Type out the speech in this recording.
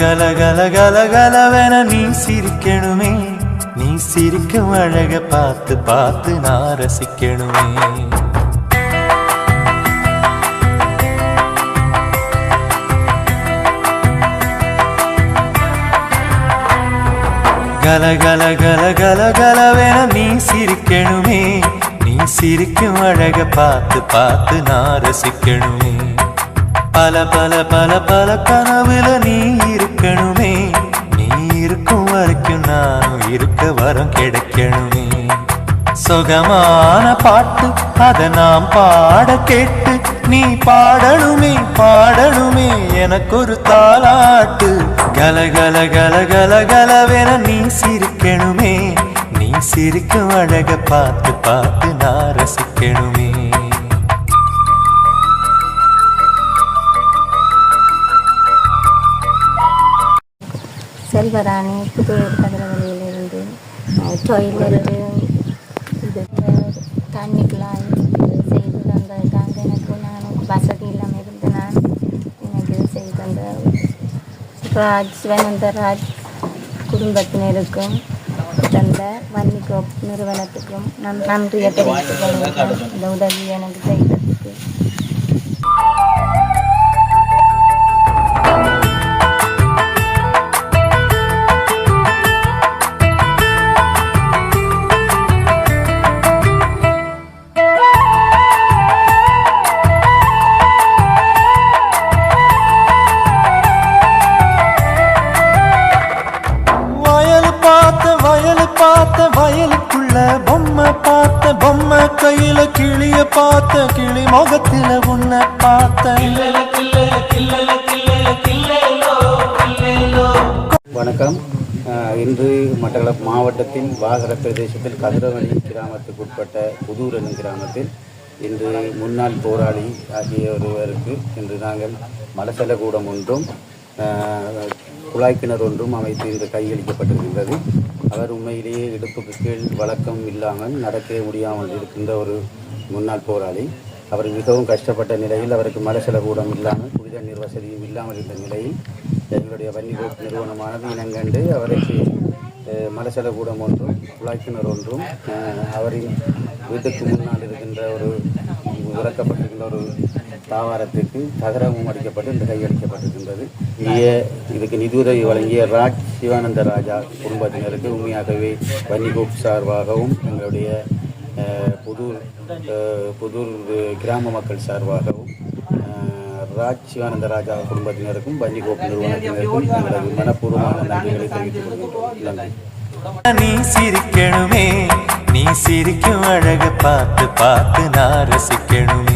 கல கல கல கலவென நீ சிரிக்கணுமே, நீ சிரிக்கும் அழக பார்த்து பார்த்து நான் ரசிக்கணுமே. கல கல கல கல கலவென நீ சிரிக்கணுமே, நீ சிரிக்கும் அழக பார்த்து பார்த்து நான் ரசிக்கணுமே. பல பல பல பல கனவுல நீ இருக்கணுமே, நீ இருக்கும் வரைக்கும் நானும் இருக்க வரம் கிடைக்கணுமே. சுகமான பாட்டு அத நாம் பாட கேட்டு நீ பாடணுமே பாடணுமே எனக்கு ஒரு தாலாட்டு. கல கல கல கல கலவென நீ சிரிக்கணுமே, நீ சிரிக்கும் அழக பார்த்து பார்த்து நான் ரசிக்கணுமே. செல்வராணி, புதுவேர் கதிரவழியிலிருந்து. டொய்லெட்டு இது தண்ணி குழாய் செய்து தந்ததுக்காக எனக்கு நான் வசதி இல்லாமல் இருந்து நான் எனக்கு செய்து தந்த சிவனந்தராஜ் குடும்பத்தினருக்கும் தந்த வன்னிகோப் நிறுவனத்துக்கும் நான் நன்றியை தெரிவித்துக் கொள்கிறேன். இந்த உதவி எனக்கு செய்ததுக்கு. பார்த்த வயலுக்குள்ள பொம்மை பார்த்த, பொம்மை கையில கிளிய பார்த்த, கிளி முகத்தில உன்னை பார்த்த. வணக்கம். இன்று மட்டக்களப்பு மாவட்டத்தின் வாகர பிரதேசத்தில் கதிரவழி கிராமத்துக்கு உட்பட்ட புதூர் என்னும் கிராமத்தில் இன்று முன்னாள் போராளி ஆகிய ஒருவருக்கு இன்று நாங்கள் மலசல கூடம் ஒன்றும் குழாய் கிணறு ஒன்றும் அமைத்து இன்று கையளிக்கப்பட்டிருக்கின்றது. அவர் உண்மையிலேயே இடுப்புக்கு கீழ் வழக்கம் இல்லாமல் நடக்கவே முடியாமல் இருக்கின்ற ஒரு முன்னாள் போராளி. அவர் மிகவும் கஷ்டப்பட்ட நிலையில் அவருக்கு மலசல கூடம் இல்லாமல் புனித நீர் வசதியும் இல்லாமல் இருந்த நிலையில் எங்களுடைய வன்னிகோப் நிறுவனமானது இனங்கண்டு அவருக்கு மலசல கூடம் ஒன்றும் குழாய் கிணறு ஒன்றும் அவரின் வீட்டுக்கு முன்னால் இருக்கின்ற ஒரு இறக்கப்பட்டிருக்கின்ற ஒரு தாவாரத்திற்கு தகரமும் அடிக்கப்பட்டு இந்த கையளிக்கப்பட்டிருக்கின்றது. இதுக்கு நிதியுதவி வழங்கிய ராஜ் சிவானந்த ராஜா குடும்பத்தினருக்கு உண்மையாகவே வன்னிகோப் சார்பாகவும் எங்களுடைய புதூர் கிராம மக்கள் சார்பாகவும் ராஜ் சிவானந்த ராஜா குடும்பத்தினருக்கும் வன்னிகோப் நிறுவனத்தினருக்கும் எங்களது மனப்பூர்வமான நன்றிகளை தெரிவித்துக் கொள்கின்றோம். நன்றி. நீ சிரிக்கணுமே, நீ சிரிக்கும் அழக பார்த்து பார்த்து நான் ரசிக்கணுமே.